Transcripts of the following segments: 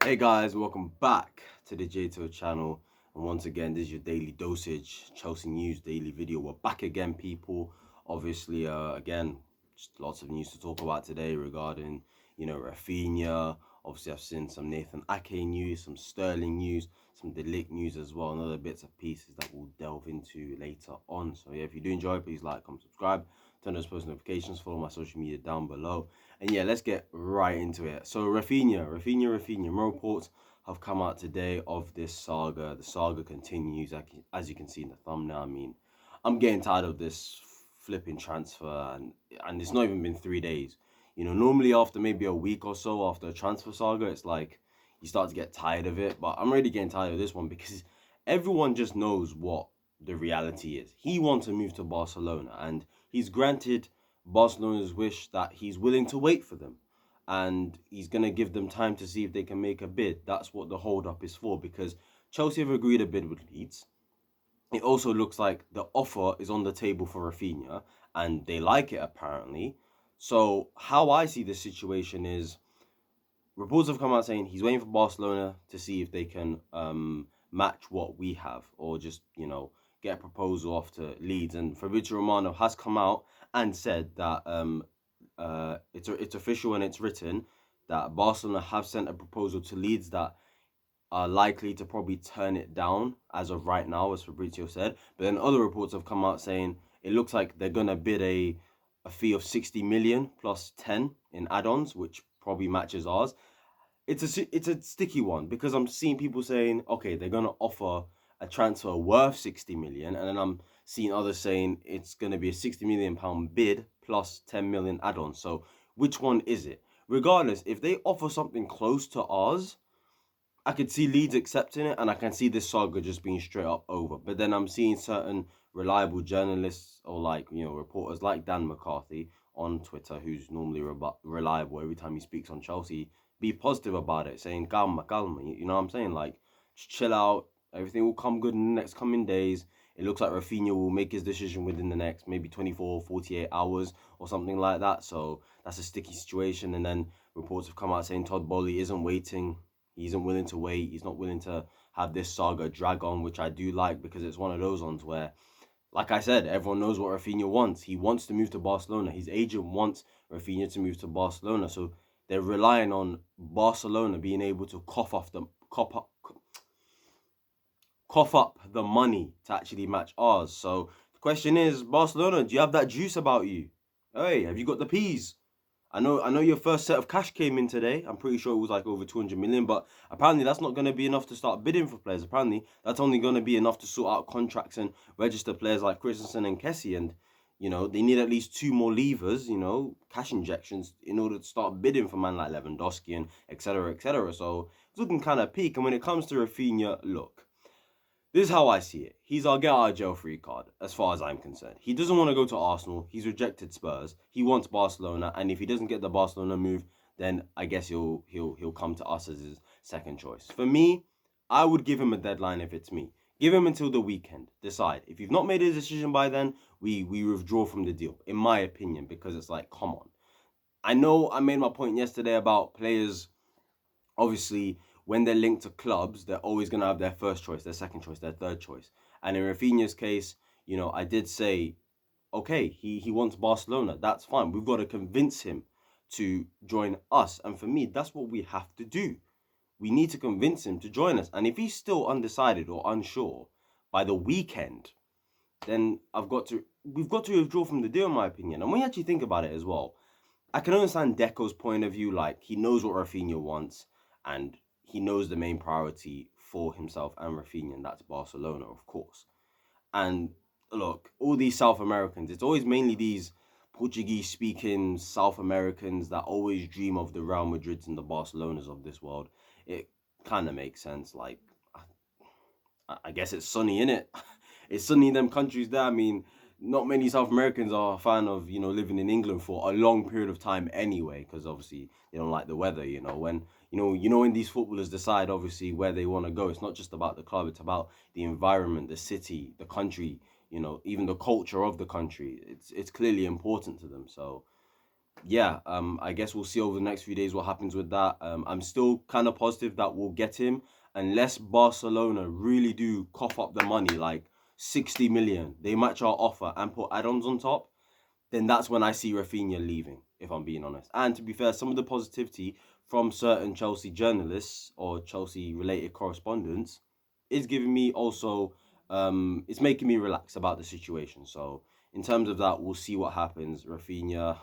Hey guys, welcome back to the JTO channel. And once again, this is your daily dosage, Chelsea news daily video. We're back again, people. Obviously, again, just lots of news to talk about today regarding, Raphinha. Obviously, I've seen some Nathan Ake news, some Sterling news, some Ligt news as well, and other bits and pieces that we'll delve into later on. So yeah, if you do enjoy, please like, comment, subscribe, turn those post notifications, follow my social media down below. And yeah, let's get right into it. So Raphinha. More reports have come out today of this saga. The saga continues, as you can see in the thumbnail. I mean, I'm getting tired of this flipping transfer, and it's not even been 3 days. Normally after maybe a week or so after a transfer saga, it's like you start to get tired of it. But I'm really getting tired of this one because everyone just knows what the reality is. He wants to move to Barcelona, and he's granted Barcelona's wish that he's willing to wait for them and he's going to give them time to see if they can make a bid. That's what the hold up is for, because Chelsea have agreed a bid with Leeds. It also looks like the offer is on the table for Raphinha and they like it apparently. So how I see this situation is reports have come out saying he's waiting for Barcelona to see if they can match what we have, or just get a proposal off to Leeds. And Fabrizio Romano has come out and said that it's official and it's written that Barcelona have sent a proposal to Leeds that are likely to probably turn it down as of right now, as Fabrizio said. But then other reports have come out saying it looks like they're gonna bid a fee of 60 million plus 10 in add-ons, which probably matches ours. It's a sticky one because I'm seeing people saying, okay, they're gonna offer a transfer worth 60 million, and then I'm seeing others saying it's gonna be a 60 million pound bid plus 10 million add-ons. So which one is it? Regardless, if they offer something close to ours, I could see Leeds accepting it, and I can see this saga just being straight up over. But then I'm seeing certain reliable journalists or reporters like Dan McCarthy on Twitter, who's normally reliable every time he speaks on Chelsea, be positive about it, saying calma, calma. You know what I'm saying? Like, just chill out. Everything will come good in the next coming days. It looks like Raphinha will make his decision within the next maybe 24, 48 hours or something like that. So that's a sticky situation. And then reports have come out saying Todd Boehly isn't waiting. He isn't willing to wait. He's not willing to have this saga drag on, which I do like, because it's one of those ones where, like I said, everyone knows what Raphinha wants. He wants to move to Barcelona. His agent wants Raphinha to move to Barcelona. So they're relying on Barcelona being able to cough up the money to actually match ours. So the question is, Barcelona, do you have that juice about you? Hey, have you got the peas? I know your first set of cash came in today. I'm pretty sure it was like over 200 million, but apparently that's not going to be enough to start bidding for players. Apparently that's only going to be enough to sort out contracts and register players like Christensen and Kessie. And they need at least two more levers, cash injections, in order to start bidding for man like Lewandowski and etc. etc. So it's looking kind of peak. And when it comes to Raphinha, look, this is how I see it. He's our get out of jail free card, as far as I'm concerned. He doesn't want to go to Arsenal. He's rejected Spurs. He wants Barcelona, and if he doesn't get the Barcelona move, then I guess he'll come to us as his second choice. For me, I would give him a deadline if it's me. Give him until the weekend. Decide. If you've not made a decision by then, we withdraw from the deal, in my opinion, because it's like, come on. I know I made my point yesterday about players. Obviously, when they're linked to clubs, they're always going to have their first choice, their second choice, their third choice. And in Raphinha's case, I did say, okay, he wants Barcelona. That's fine. We've got to convince him to join us. And for me, that's what we have to do. We need to convince him to join us. And if he's still undecided or unsure by the weekend, then we've got to withdraw from the deal, in my opinion. And when you actually think about it as well, I can understand Deco's point of view. Like, he knows what Raphinha wants, and he knows the main priority for himself and Raphinha, and that's Barcelona, of course. And look, all these South Americans, it's always mainly these Portuguese-speaking South Americans that always dream of the Real Madrids and the Barcelonas of this world. It kind of makes sense. Like, I guess it's sunny, innit? It's sunny in them countries there. I mean, not many South Americans are a fan of, living in England for a long period of time anyway, because obviously they don't like the weather, when these footballers decide obviously where they want to go, it's not just about the club, it's about the environment, the city, the country, even the culture of the country. It's clearly important to them. So yeah, I guess we'll see over the next few days what happens with that. I'm still kind of positive that we'll get him unless Barcelona really do cough up the money, like 60 million. They match our offer and put add-ons on top. Then that's when I see Raphinha leaving, if I'm being honest. And to be fair, some of the positivity from certain Chelsea journalists or Chelsea-related correspondents is giving me also, it's making me relax about the situation. So in terms of that, we'll see what happens. Raphinha,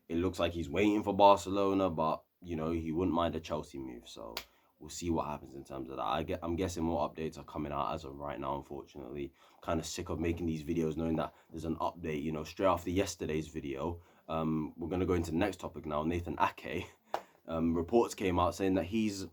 it looks like he's waiting for Barcelona, but you know he wouldn't mind a Chelsea move. So we'll see what happens in terms of that. I'm guessing more updates are coming out as of right now. Unfortunately, kind of sick of making these videos, knowing that there's an update. You know, straight after yesterday's video. We're gonna go into the next topic now. Nathan Ake. Reports came out saying that he's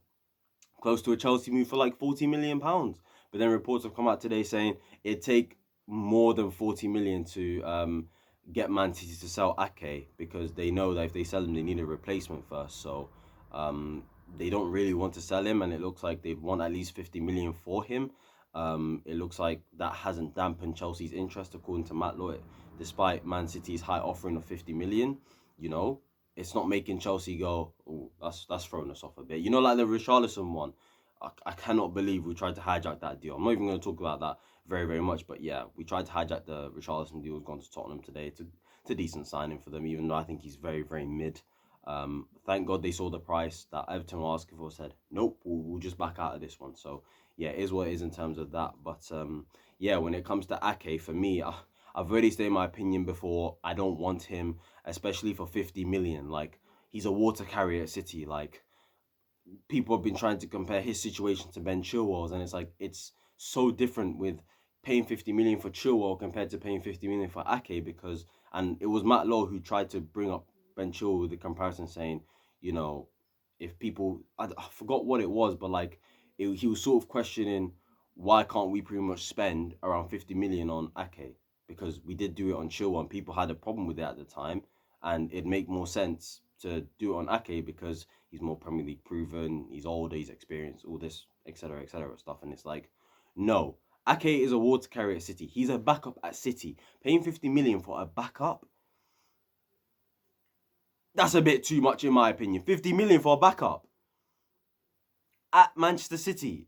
close to a Chelsea move for like £40 million. But then reports have come out today saying it'd take more than 40 million to get Man City to sell Ake, because they know that if they sell him, they need a replacement first. So they don't really want to sell him, and it looks like they'd want at least 50 million for him. It looks like that hasn't dampened Chelsea's interest, according to Matt Lloyd, despite Man City's high offering of 50 million. You know, it's not making Chelsea go, oh, that's throwing us off a bit. You know, like the Richarlison one. I cannot believe we tried to hijack that deal. I'm not even going to talk about that very, very much, but yeah, we tried to hijack the Richarlison deal. Has gone to Tottenham today. It's a decent signing for them, even though I think he's very, very mid. Thank God they saw the price that Everton were asking for. Said nope, we'll just back out of this one. So yeah, it is what it is in terms of that. But yeah, when it comes to Ake, for me, I've already stated my opinion before. I don't want him, especially for 50 million. Like, he's a water carrier at City. Like, people have been trying to compare his situation to Ben Chilwell's, and it's like it's so different with paying 50 million for Chilwell compared to paying 50 million for Ake, because, and it was Matt Lowe who tried to bring up Ben Chilwell with the comparison, saying, you know, if people, I forgot what it was, but like he was sort of questioning why can't we pretty much spend around 50 million on Ake, because we did do it on Chilwell and people had a problem with it at the time, and it'd make more sense to do it on Ake because he's more Premier League proven, he's older, he's experienced, all this, etc., stuff. And it's like, no, Ake is a water carrier at City. He's a backup at City. Paying 50 million for a backup, that's a bit too much in my opinion. 50 million for a backup at Manchester City.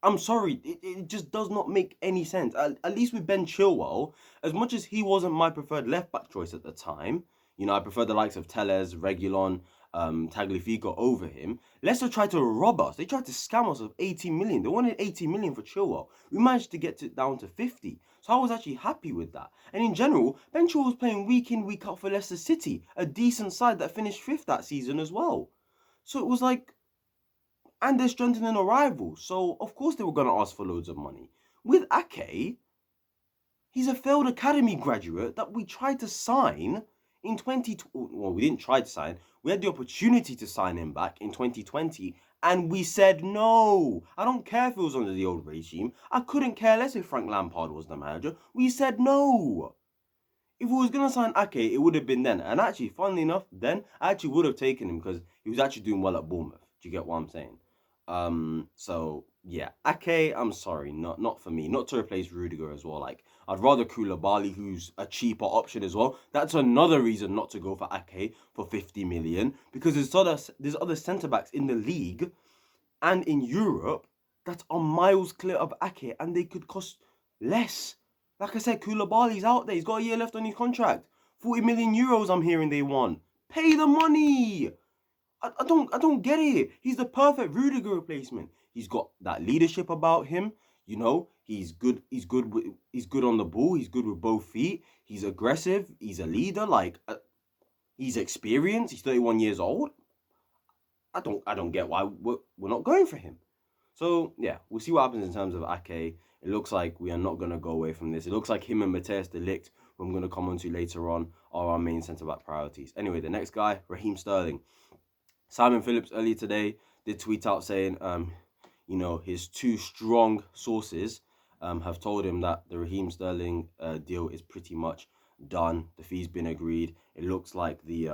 I'm sorry, it just does not make any sense. At least with Ben Chilwell, as much as he wasn't my preferred left back choice at the time, you know, I prefer the likes of Telles, Reguilon, Tagliafico over him. Leicester tried to rob us. They tried to scam us of 18 million. They wanted 18 million for Chilwell. We managed to get it down to 50. So I was actually happy with that. And in general, Ben Chilwell was playing week in, week out for Leicester City, a decent side that finished fifth that season as well. So it was like, and they're strengthening a rival. So, of course, they were going to ask for loads of money. With Ake, he's a failed academy graduate that we tried to sign in 2020. Well, we didn't try to sign. We had the opportunity to sign him back in 2020, and we said no. I don't care if it was under the old regime. I couldn't care less if Frank Lampard was the manager. We said no. If we was going to sign Ake, it would have been then. And actually, funnily enough, then I actually would have taken him because he was actually doing well at Bournemouth. Do you get what I'm saying? So yeah, Ake, I'm sorry, not for me. Not to replace Rudiger as well. Like, I'd rather Koulibaly, who's a cheaper option as well. That's another reason not to go for Ake for 50 million, because there's other centre backs in the league and in Europe that are miles clear of Ake, and they could cost less. Like I said, Koulibaly's out there. He's got a year left on his contract. 40 million euros, I'm hearing they want. Pay the money. I don't get it. He's the perfect Rudiger replacement. He's got that leadership about him. You know, he's good. He's good on the ball. He's good with both feet. He's aggressive. He's a leader. Like, he's experienced. He's 31 years old. I don't get why we're not going for him. So yeah, we'll see what happens in terms of Ake. It looks like we are not going to go away from this. It looks like him and Matthias de Ligt, who I'm going to come on to later on, are our main centre back priorities. Anyway, the next guy, Raheem Sterling. Simon Phillips earlier today did tweet out saying, you know, his two strong sources have told him that the Raheem Sterling deal is pretty much done. The fee's been agreed. It looks like the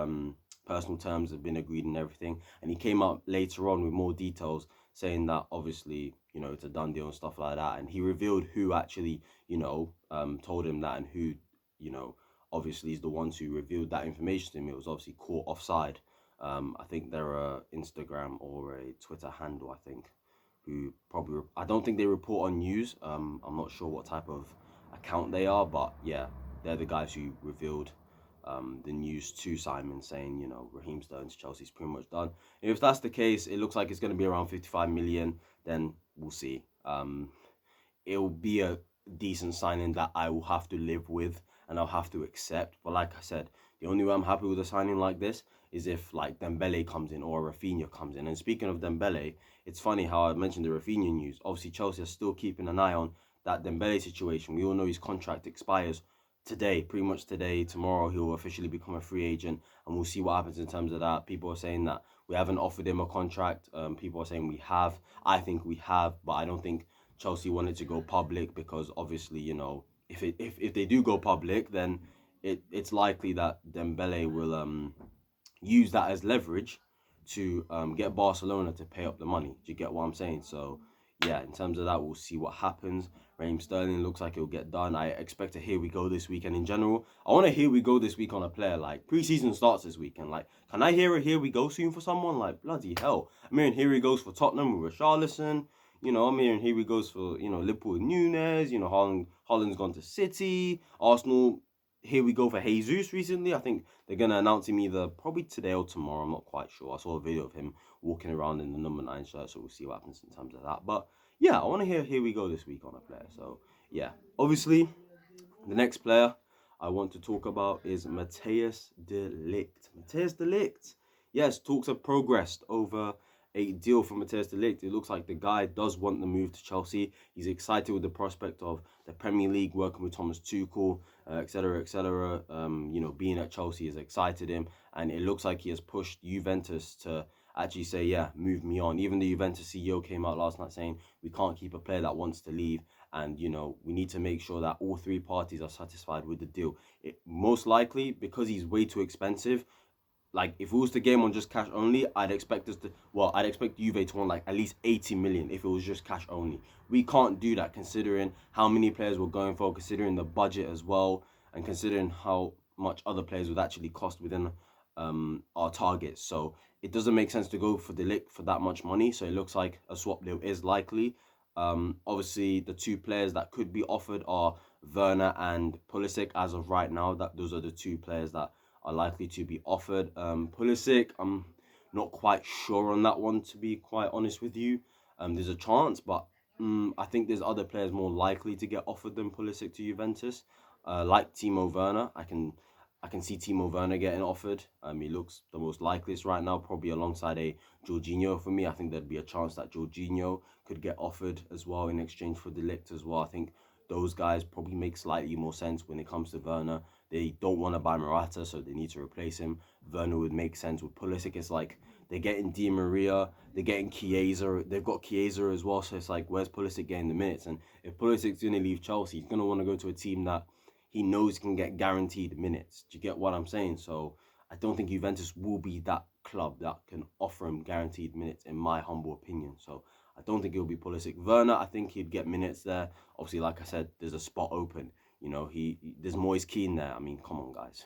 personal terms have been agreed and everything. And he came up later on with more details, saying that obviously, you know, it's a done deal and stuff like that. And he revealed who actually, you know, told him that, and who, you know, obviously is the ones who revealed that information to me. It was obviously caught offside. I think they're a Instagram or a Twitter handle, I think, who probably, I don't think they report on news. I'm not sure what type of account they are, but yeah, they're the guys who revealed the news to Simon, saying, you know, Raheem Sterling's Chelsea's pretty much done. And if that's the case, it looks like it's going to be around 55 million. Then we'll see. It'll be a decent signing that I will have to live with and I'll have to accept. But like I said, the only way I'm happy with a signing like this is if like Dembele comes in or Raphinha comes in. And speaking of Dembele, it's funny how I mentioned the Raphinha news. Obviously, Chelsea are still keeping an eye on that Dembele situation. We all know his contract expires today, pretty much today. Tomorrow he'll officially become a free agent, and we'll see what happens in terms of that. People are saying that we haven't offered him a contract. People are saying we have. I think we have, but I don't think Chelsea wanted to go public because obviously, you know, if they do go public, then it's likely that Dembele will use that as leverage to get Barcelona to pay up the money. Do you get what I'm saying? So yeah, in terms of that, we'll see what happens. Raheem Sterling looks like it'll get done. I expect a here we go this weekend. In general, I want to here we go this week on a player. Like, preseason starts this weekend. Like, can I hear a here we go soon for someone? Like, bloody hell. I'm hearing here he goes for Tottenham with Richarlison. You know, I'm hearing here he goes for, you know, Liverpool with Nunes. You know, Holland's gone to City. Arsenal, here we go for Jesus recently. I think they're going to announce him either probably today or tomorrow. I'm not quite sure. I saw a video of him walking around in the number 9 shirt, so we'll see what happens in terms of that. But yeah, I want to hear here we go this week on a player. So yeah, obviously the next player I want to talk about is Matthijs de Ligt. Matthijs de Ligt. Yes, talks have progressed over a deal for Matthijs de Ligt. It looks like the guy does want the move to Chelsea. He's excited with the prospect of the Premier League, working with Thomas Tuchel, etc., etc. You know, being at Chelsea has excited him, and it looks like he has pushed Juventus to actually say, yeah, move me on. Even the Juventus CEO came out last night saying we can't keep a player that wants to leave, and you know, we need to make sure that all three parties are satisfied with the deal. Most likely, because he's way too expensive, like if it was the game on just cash only, I'd expect Juve to want like at least 80 million if it was just cash only. We can't do that considering how many players we're going for, considering the budget as well, and considering how much other players would actually cost within our targets. So it doesn't make sense to go for De Ligt for that much money. So it looks like a swap deal is likely. Obviously the two players that could be offered are Werner and Pulisic as of right now. Those are the two players that are likely to be offered. Pulisic, I'm not quite sure on that one, to be quite honest with you. There's a chance, but I think there's other players more likely to get offered than Pulisic to Juventus. Like Timo Werner, I can see Timo Werner getting offered. He looks the most likeliest right now, probably alongside a Jorginho for me. I think there'd be a chance that Jorginho could get offered as well in exchange for De Ligt as well. I think those guys probably make slightly more sense when it comes to Werner. They don't want to buy Morata, so they need to replace him. Werner would make sense. With Pulisic, it's like they're getting Di Maria, they're getting Chiesa, they've got Chiesa as well, so it's like, where's Pulisic getting the minutes? And if Pulisic's going to leave Chelsea, he's going to want to go to a team that he knows can get guaranteed minutes. Do you get what I'm saying? So I don't think Juventus will be that club that can offer him guaranteed minutes, in my humble opinion. So I don't think it'll be Pulisic. Werner, I think he'd get minutes there. Obviously, like I said, there's a spot open. You know, there's Moise Kean there. I mean, come on, guys.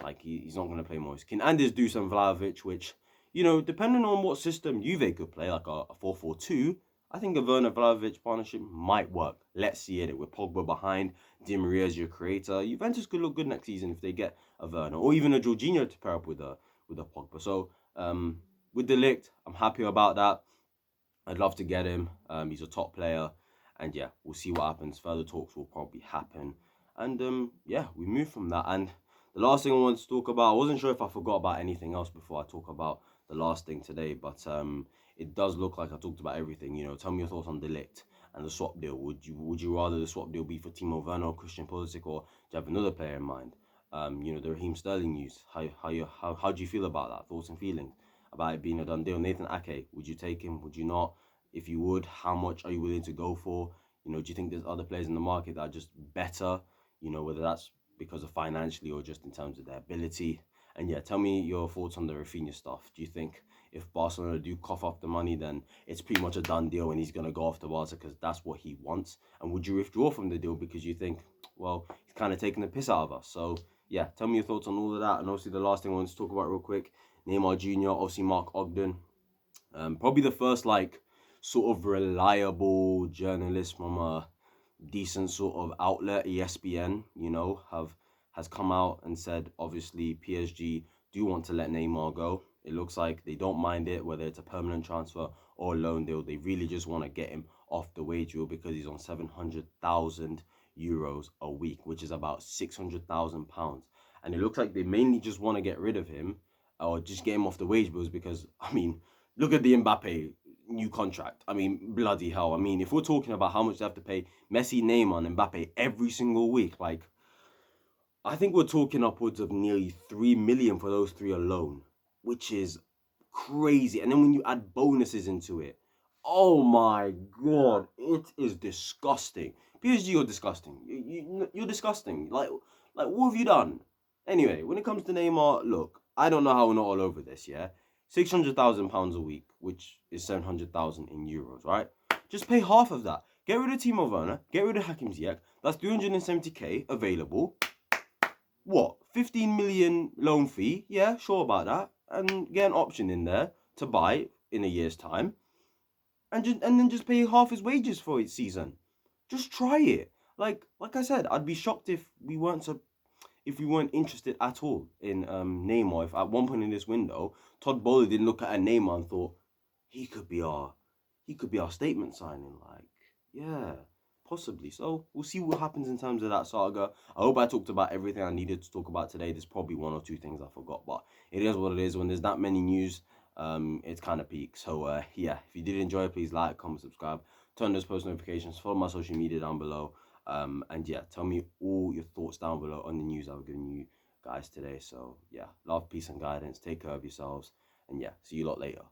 Like, he's not going to play Moise Kean. And there's Dusan Vlahovic, which, you know, depending on what system Juve could play, like a 4-4-2, I think a Werner-Vlahovic partnership might work. Let's see it. With Pogba behind, Di Maria as your creator. Juventus could look good next season if they get a Werner. Or even a Jorginho to pair up with a Pogba. So, with De Ligt, I'm happy about that. I'd love to get him. He's a top player. And yeah, we'll see what happens. Further talks will probably happen. And yeah, we move from that. And the last thing I wanted to talk about, I wasn't sure if I forgot about anything else before I talk about the last thing today, but it does look like I talked about everything. You know, tell me your thoughts on De Ligt and the swap deal. Would you rather the swap deal be for Timo Werner or Christian Pulisic, or do you have another player in mind? You know, the Raheem Sterling news. How do you feel about that? Thoughts and feelings about it being a done deal? Nathan Ake, would you take him? Would you not? If you would, how much are you willing to go for? You know, do you think there's other players in the market that are just better? You know, whether that's because of financially or just in terms of their ability. And yeah, tell me your thoughts on the Raphinha stuff. Do you think if Barcelona do cough up the money, then it's pretty much a done deal and he's going to go off to Barca because that's what he wants? And would you withdraw from the deal because you think, well, he's kind of taking the piss out of us? So yeah, tell me your thoughts on all of that. And obviously, the last thing I want to talk about real quick, Neymar Jr., obviously Mark Ogden. Probably the first like sort of reliable journalist from a decent sort of outlet, ESPN, has come out and said obviously PSG do want to let Neymar go. It looks like they don't mind it, whether it's a permanent transfer or a loan deal. They really just want to get him off the wage bill because he's on 700,000 euros a week, which is about 600,000 pounds. And it looks like they mainly just want to get rid of him or just get him off the wage bills because, I mean, look at the Mbappe new contract. I mean, bloody hell. I mean, if we're talking about how much they have to pay Messi, Neymar, and Mbappe every single week, like, I think we're talking upwards of nearly 3 million for those three alone, which is crazy. And then when you add bonuses into it, oh my god, it is disgusting. PSG, you're disgusting. You're disgusting. Like what have you done? Anyway, when it comes to Neymar, look, I don't know how we're not all over this. Yeah, £600,000 a week, which is 700,000 in euros, right? Just pay half of that. Get rid of Timo Werner. Get rid of Hakim Ziyech. That's 370k available. What? 15 million loan fee? Yeah, sure about that. And get an option in there to buy in a year's time, and then just pay half his wages for each season. Just try it. Like I said, I'd be shocked if we weren't interested at all in Neymar. If at one point in this window, Todd Bowley didn't look at a Neymar and thought he could be our statement signing. Like, yeah, possibly. So we'll see what happens in terms of that saga. I hope I talked about everything I needed to talk about today. There's probably one or two things I forgot, but it is what it is. When there's that many news, it's kind of peak. So yeah, if you did enjoy it, please like, comment, subscribe, turn those post notifications, follow my social media down below. And yeah, tell me all your thoughts down below on the news I've given you guys today. So yeah, love, peace, and guidance. Take care of yourselves. And yeah, see you lot later.